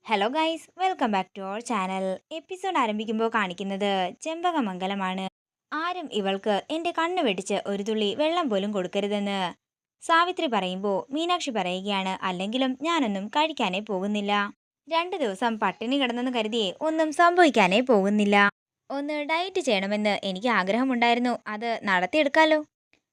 Hello guys, welcome back to our channel. Episode ആരംഭിക്കുമ്പോൾ കാണിക്കുന്നത് ചെമ്പകമംഗലമാണ്. ആരും ഇവൾക്ക് എൻ്റെ കണ്ണ് വെട്ടിച്ച് ഒരു തുള്ളി വെള്ളം പോലും കൊടുക്കരുതെന്ന് സാവിത്രി പറയുമ്പോൾ മീനാക്ഷി പറയുകയാണ്, അല്ലെങ്കിലും ഞാനൊന്നും കഴിക്കാനേ പോകുന്നില്ല. 2 ദിവസം പട്ടിണി കിടന്നെന്ന് കരുതിയേ ഒന്നും സംഭവിക്കാനേ പോകുന്നില്ല. ഒന്ന് ഡയറ്റ് ചെയ്യണമെന്ന് എനിക്ക് ആഗ്രഹമുണ്ടായിരുന്നു, അത് നടത്തിയെടുക്കാലോ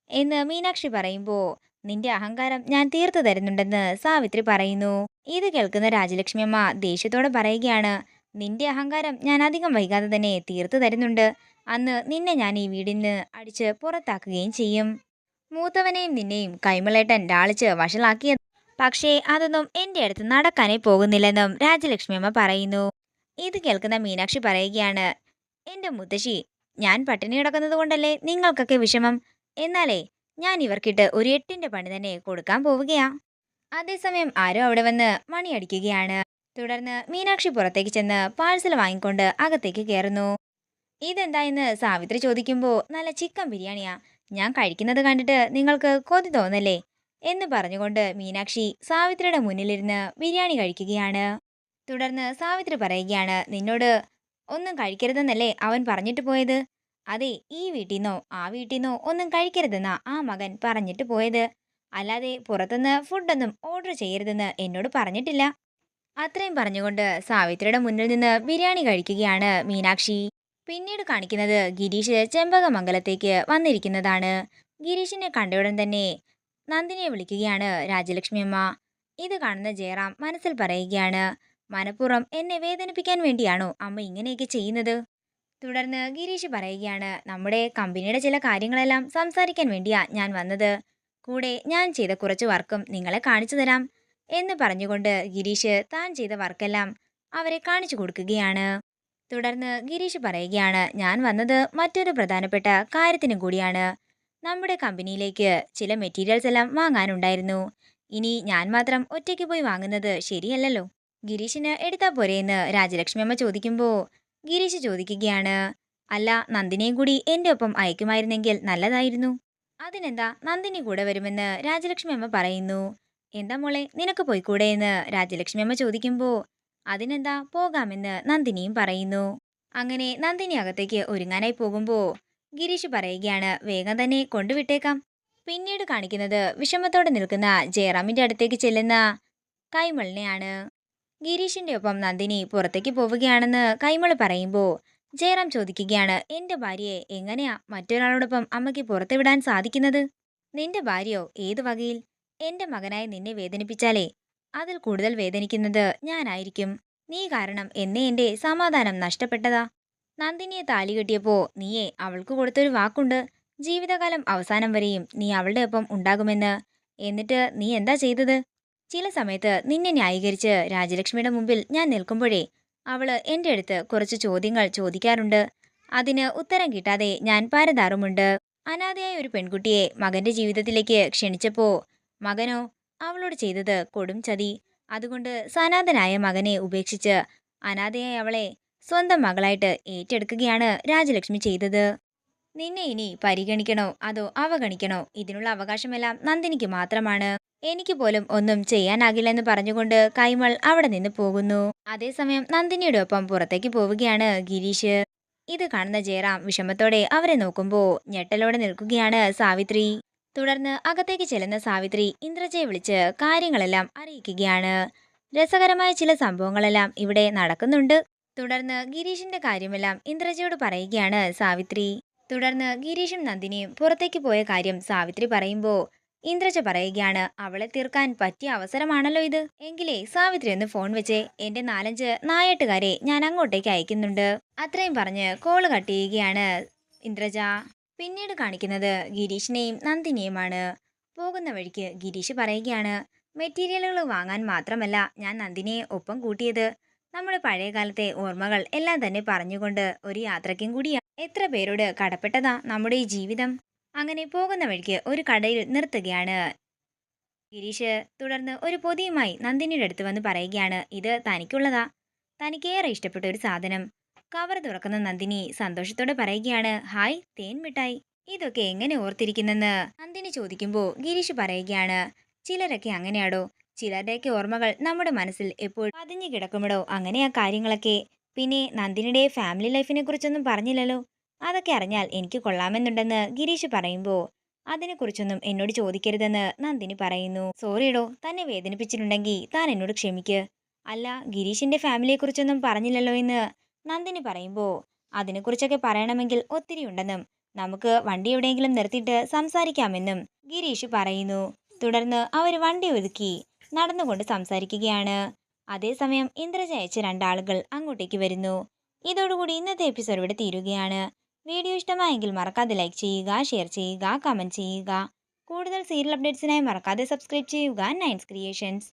എന്ന് മീനാക്ഷി പറയുമ്പോൾ നിന്റെ അഹങ്കാരം ഞാൻ തീർത്തു തരുന്നുണ്ടെന്ന് സാവിത്രി പറയുന്നു. ഇത് കേൾക്കുന്ന രാജലക്ഷ്മി അമ്മ ദേഷ്യത്തോടെ പറയുകയാണ്, നിന്റെ അഹങ്കാരം ഞാൻ അധികം വൈകാതെ തന്നെ തീർത്തു തരുന്നുണ്ട്. അന്ന് നിന്നെ ഞാൻ ഈ വീടിൽ നിന്ന് അടിച്ച് പുറത്താക്കുകയും ചെയ്യും. മൂത്തവനെയും നിന്നെയും കൈമളേട്ടൻ ലാളിച്ച് വഷളാക്കിയത്, പക്ഷേ അതൊന്നും എൻ്റെ അടുത്ത് നടക്കാനേ പോകുന്നില്ലെന്നും രാജലക്ഷ്മി അമ്മ പറയുന്നു. ഇത് കേൾക്കുന്ന മീനാക്ഷി പറയുകയാണ്, എൻ്റെ മുത്തശ്ശി, ഞാൻ പട്ടിണി കിടക്കുന്നത് കൊണ്ടല്ലേ നിങ്ങൾക്കൊക്കെ വിഷമം. എന്നാലേ ഞാൻ ഇവർക്കിട്ട് ഒരു എട്ടിന്റെ പണി തന്നെ കൊടുക്കാൻ പോവുകയാ. അതേസമയം ആരോ അവിടെ വന്ന് മണിയടിക്കുകയാണ്. തുടർന്ന് മീനാക്ഷി പുറത്തേക്ക് ചെന്ന് പാഴ്സൽ വാങ്ങിക്കൊണ്ട് അകത്തേക്ക് കയറുന്നു. ഇതെന്താ എന്ന് സാവിത്രി ചോദിക്കുമ്പോൾ നല്ല ചിക്കൻ ബിരിയാണിയാ, ഞാൻ കഴിക്കുന്നത് കണ്ടിട്ട് നിങ്ങൾക്ക് കൊതി തോന്നല്ലേ എന്ന് പറഞ്ഞുകൊണ്ട് മീനാക്ഷി സാവിത്രിയുടെ മുന്നിലിരുന്ന് ബിരിയാണി കഴിക്കുകയാണ്. തുടർന്ന് സാവിത്രി പറയുകയാണ്, നിന്നോട് ഒന്നും കഴിക്കരുതെന്നല്ലേ അവൻ പറഞ്ഞിട്ട് പോയത്. അതെ, ഈ വീട്ടിന്നോ ആ വീട്ടിന്നോ ഒന്നും കഴിക്കരുതെന്നാ ആ മകൻ പറഞ്ഞിട്ട് പോയത്. അല്ലാതെ പുറത്തുനിന്ന് ഫുഡൊന്നും ഓർഡർ ചെയ്യരുതെന്ന് എന്നോട് പറഞ്ഞിട്ടില്ല. അത്രയും പറഞ്ഞുകൊണ്ട് സാവിത്രിയുടെ മുന്നിൽ നിന്ന് ബിരിയാണി കഴിക്കുകയാണ് മീനാക്ഷി. പിന്നീട് കാണിക്കുന്നത് ഗിരീഷ് ചെമ്പകമംഗലത്തേക്ക് വന്നിരിക്കുന്നതാണ്. ഗിരീഷിനെ കണ്ടയുടൻ തന്നെ നന്ദിനിയെ വിളിക്കുകയാണ് രാജലക്ഷ്മി അമ്മ. ഇത് കാണുന്ന ജയറാം മനസ്സിൽ പറയുകയാണ്, മനഃപൂർവ്വം എന്നെ വേദനിപ്പിക്കാൻ വേണ്ടിയാണോ അമ്മ ഇങ്ങനെയൊക്കെ ചെയ്യുന്നത്. തുടർന്ന് ഗിരീഷ് പറയുകയാണ്, നമ്മുടെ കമ്പനിയുടെ ചില കാര്യങ്ങളെല്ലാം സംസാരിക്കാൻ വേണ്ടിയാ ഞാൻ വന്നത്. കൂടെ ഞാൻ ചെയ്ത കുറച്ച് വർക്കും നിങ്ങളെ കാണിച്ചു തരാം എന്ന് പറഞ്ഞുകൊണ്ട് ഗിരീഷ് താൻ ചെയ്ത വർക്കെല്ലാം അവരെ കാണിച്ചു കൊടുക്കുകയാണ്. തുടർന്ന് ഗിരീഷ് പറയുകയാണ്, ഞാൻ വന്നത് മറ്റൊരു പ്രധാനപ്പെട്ട കാര്യത്തിനും കൂടിയാണ്. നമ്മുടെ കമ്പനിയിലേക്ക് ചില മെറ്റീരിയൽസ് എല്ലാം വാങ്ങാനുണ്ടായിരുന്നു. ഇനി ഞാൻ മാത്രം ഒറ്റയ്ക്ക് പോയി വാങ്ങുന്നത് ശരിയല്ലല്ലോ. ഗിരീഷിന് എടുത്താ പോരെയെന്ന് രാജലക്ഷ്മി അമ്മ ചോദിക്കുമ്പോൾ ഗിരീഷ് ചോദിക്കുകയാണ്, അല്ല, നന്ദിനിയും കൂടി എൻ്റെ ഒപ്പം അയക്കുമായിരുന്നെങ്കിൽ നല്ലതായിരുന്നു. അതിനെന്താ, നന്ദിനി കൂടെ വരുമെന്ന് രാജലക്ഷ്മി അമ്മ പറയുന്നു. എന്താ മോളെ, നിനക്ക് പോയിക്കൂടെ എന്ന് രാജലക്ഷ്മി അമ്മ ചോദിക്കുമ്പോൾ അതിനെന്താ, പോകാമെന്ന് നന്ദിനിയും പറയുന്നു. അങ്ങനെ നന്ദിനി അകത്തേക്ക് ഒരുങ്ങാനായി പോകുമ്പോൾ ഗിരീഷ് പറയുകയാണ്, വേഗം തന്നെ കൊണ്ടുവിട്ടേക്കാം. പിന്നീട് കാണിക്കുന്നത് വിഷമത്തോടെ നിൽക്കുന്ന ജയറാമിന്റെ അടുത്തേക്ക് ചെല്ലുന്ന കൈമളിനെയാണ്. ഗിരീഷിന്റെ ഒപ്പം നന്ദിനി പുറത്തേക്ക് പോവുകയാണെന്ന് കൈമള് പറയുമ്പോൾ ജയറാം ചോദിക്കുകയാണ്, എന്റെ ഭാര്യയെ എങ്ങനെയാ മറ്റൊരാളോടൊപ്പം അമ്മയ്ക്ക് പുറത്തുവിടാൻ സാധിക്കുന്നത്. നിന്റെ ഭാര്യയോ ഏത് വകയിൽ. എന്റെ മകനായി നിന്നെ വേദനിപ്പിച്ചാലേ അതിൽ കൂടുതൽ വേദനിക്കുന്നത് ഞാനായിരിക്കും. നീ കാരണം എന്നേ എന്റെ സമാധാനം നഷ്ടപ്പെട്ടതാ. നന്ദിനിയെ താലി കെട്ടിയപ്പോ നീയെ അവൾക്ക് കൊടുത്തൊരു വാക്കുണ്ട്, ജീവിതകാലം അവസാനം വരെയും നീ അവളുടെ ഒപ്പം ഉണ്ടാകുമെന്ന്. എന്നിട്ട് നീ എന്താ ചെയ്തത്. ചില സമയത്ത് നിന്നെ ന്യായീകരിച്ച് രാജലക്ഷ്മിയുടെ മുമ്പിൽ ഞാൻ നിൽക്കുമ്പോഴേ അവള് എൻ്റെ അടുത്ത് കുറച്ച് ചോദ്യങ്ങൾ ചോദിക്കാറുണ്ട്. അതിന് ഉത്തരം കിട്ടാതെ ഞാൻ പരതാറുമുണ്ട്. അനാഥയായ ഒരു പെൺകുട്ടിയെ മകന്റെ ജീവിതത്തിലേക്ക് ക്ഷണിച്ചപ്പോ മകനോ അവളോട് ചെയ്തത് കൊടും ചതി. അതുകൊണ്ട് സനാതനായ മകനെ ഉപേക്ഷിച്ച് അനാഥയായ അവളെ സ്വന്തം മകളായിട്ട് ഏറ്റെടുക്കുകയാണ് രാജലക്ഷ്മി ചെയ്തത്. നിന്നെ ഇനി പരിഗണിക്കണോ അതോ അവഗണിക്കണോ, ഇതിനുള്ള അവകാശമെല്ലാം നന്ദിനിക്ക് മാത്രമാണ്. എനിക്ക് പോലും ഒന്നും ചെയ്യാനാകില്ലെന്ന് പറഞ്ഞുകൊണ്ട് കൈമൾ അവിടെ നിന്ന് പോകുന്നു. അതേസമയം നന്ദിനിയുടെ ഒപ്പം പുറത്തേക്ക് പോവുകയാണ് ഗിരീഷ്. ഇത് കാണുന്ന ജയറാം വിഷമത്തോടെ അവരെ നോക്കുമ്പോൾ ഞെട്ടലോടെ നിൽക്കുകയാണ് സാവിത്രി. തുടർന്ന് അകത്തേക്ക് ചെല്ലുന്ന സാവിത്രി ഇന്ദ്രജയെ വിളിച്ച് കാര്യങ്ങളെല്ലാം അറിയിക്കുകയാണ്. രസകരമായ ചില സംഭവങ്ങളെല്ലാം ഇവിടെ നടക്കുന്നുണ്ട്. തുടർന്ന് ഗിരീഷിന്റെ കാര്യമെല്ലാം ഇന്ദ്രജയോട് പറയുകയാണ് സാവിത്രി. തുടർന്ന് ഗിരീഷും നന്ദിനിയും പുറത്തേക്ക് പോയ കാര്യം സാവിത്രി പറയുമ്പോൾ ഇന്ദ്രജ പറയുകയാണ്, അവളെ തീർക്കാൻ പറ്റിയ അവസരമാണല്ലോ ഇത്. എങ്കിലേ സാവിത്രി ഒന്ന് ഫോൺ വെച്ചേ, എന്റെ 4-5 നായാട്ടുകാരെ ഞാൻ അങ്ങോട്ടേക്ക് അയക്കുന്നുണ്ട്. അത്രയും പറഞ്ഞ് കോള് കട്ട് ചെയ്യുകയാണ് ഇന്ദ്രജ. പിന്നീട് കാണിക്കുന്നത് ഗിരീഷിനെയും നന്ദിനിയുമാണ്. പോകുന്ന വഴിക്ക് ഗിരീഷ് പറയുകയാണ്, മെറ്റീരിയലുകൾ വാങ്ങാൻ മാത്രമല്ല ഞാൻ നന്ദിനിയെ ഒപ്പം കൂട്ടിയത്. നമ്മുടെ പഴയ കാലത്തെ ഓർമ്മകൾ എല്ലാം തന്നെ പറഞ്ഞുകൊണ്ട് ഒരു യാത്രയ്ക്കും കൂടിയാ. എത്ര പേരോട് കടപ്പെട്ടതാ നമ്മുടെ ഈ ജീവിതം. അങ്ങനെ പോകുന്ന വഴിക്ക് ഒരു കടയിൽ നിർത്തുകയാണ് ഗിരീഷ്. തുടർന്ന് ഒരു പൊതിയുമായി നന്ദിനിയുടെ അടുത്ത് വന്ന് പറയുകയാണ്, ഇത് തനിക്കുള്ളതാ, തനിക്കേറെ ഇഷ്ടപ്പെട്ട ഒരു സാധനം. കവർ തുറക്കുന്ന നന്ദിനി സന്തോഷത്തോടെ പറയുകയാണ്, ഹായ്, തേൻ മിഠായി. ഇതൊക്കെ എങ്ങനെ ഓർത്തിരിക്കുന്നെന്ന് നന്ദിനി ചോദിക്കുമ്പോൾ ഗിരീഷ് പറയുകയാണ്, ചിലരൊക്കെ അങ്ങനെയാടോ, ചിലരുടെയൊക്കെ ഓർമ്മകൾ നമ്മുടെ മനസ്സിൽ എപ്പോഴും പതിഞ്ഞു കിടക്കുമ്പോഴോ അങ്ങനെയാ കാര്യങ്ങളൊക്കെ. പിന്നെ നന്ദിനിയുടെ ഫാമിലി ലൈഫിനെ കുറിച്ചൊന്നും പറഞ്ഞില്ലല്ലോ. അതൊക്കെ അറിഞ്ഞാൽ എനിക്ക് കൊള്ളാമെന്നുണ്ടെന്ന് ഗിരീഷ് പറയുമ്പോ അതിനെക്കുറിച്ചൊന്നും എന്നോട് ചോദിക്കരുതെന്ന് നന്ദിനി പറയുന്നു. സോറിയടോ, തന്നെ വേദനിപ്പിച്ചിട്ടുണ്ടെങ്കിൽ താൻ എന്നോട് ക്ഷമിക്ക്. അല്ല, ഗിരീഷിന്റെ ഫാമിലിയെക്കുറിച്ചൊന്നും പറഞ്ഞില്ലല്ലോ എന്ന് നന്ദിനി പറയുമ്പോ അതിനെക്കുറിച്ചൊക്കെ പറയണമെങ്കിൽ ഒത്തിരി ഉണ്ടെന്നും നമുക്ക് വണ്ടി എവിടെയെങ്കിലും നിർത്തിയിട്ട് സംസാരിക്കാമെന്നും ഗിരീഷ് പറയുന്നു. തുടർന്ന് അവർ വണ്ടി ഒതുക്കി നടന്നുകൊണ്ട് സംസാരിക്കുകയാണ്. അതേസമയം ഇന്ദ്രജ അയച്ച രണ്ടാളുകൾ അങ്ങോട്ടേക്ക് വരുന്നു. ഇതോടുകൂടി ഇന്നത്തെ എപ്പിസോഡ് ഇവിടെ തീരുകയാണ്. വീഡിയോ ഇഷ്ടമായെങ്കിൽ മറക്കാതെ ലൈക്ക് ചെയ്യുക, ഷെയർ ചെയ്യുക, കമന്റ് ചെയ്യുക. കൂടുതൽ സീരിയൽ അപ്ഡേറ്റ്സിനായി മറക്കാതെ സബ്സ്ക്രൈബ് ചെയ്യുക നയൻസ് ക്രിയേഷൻസ്.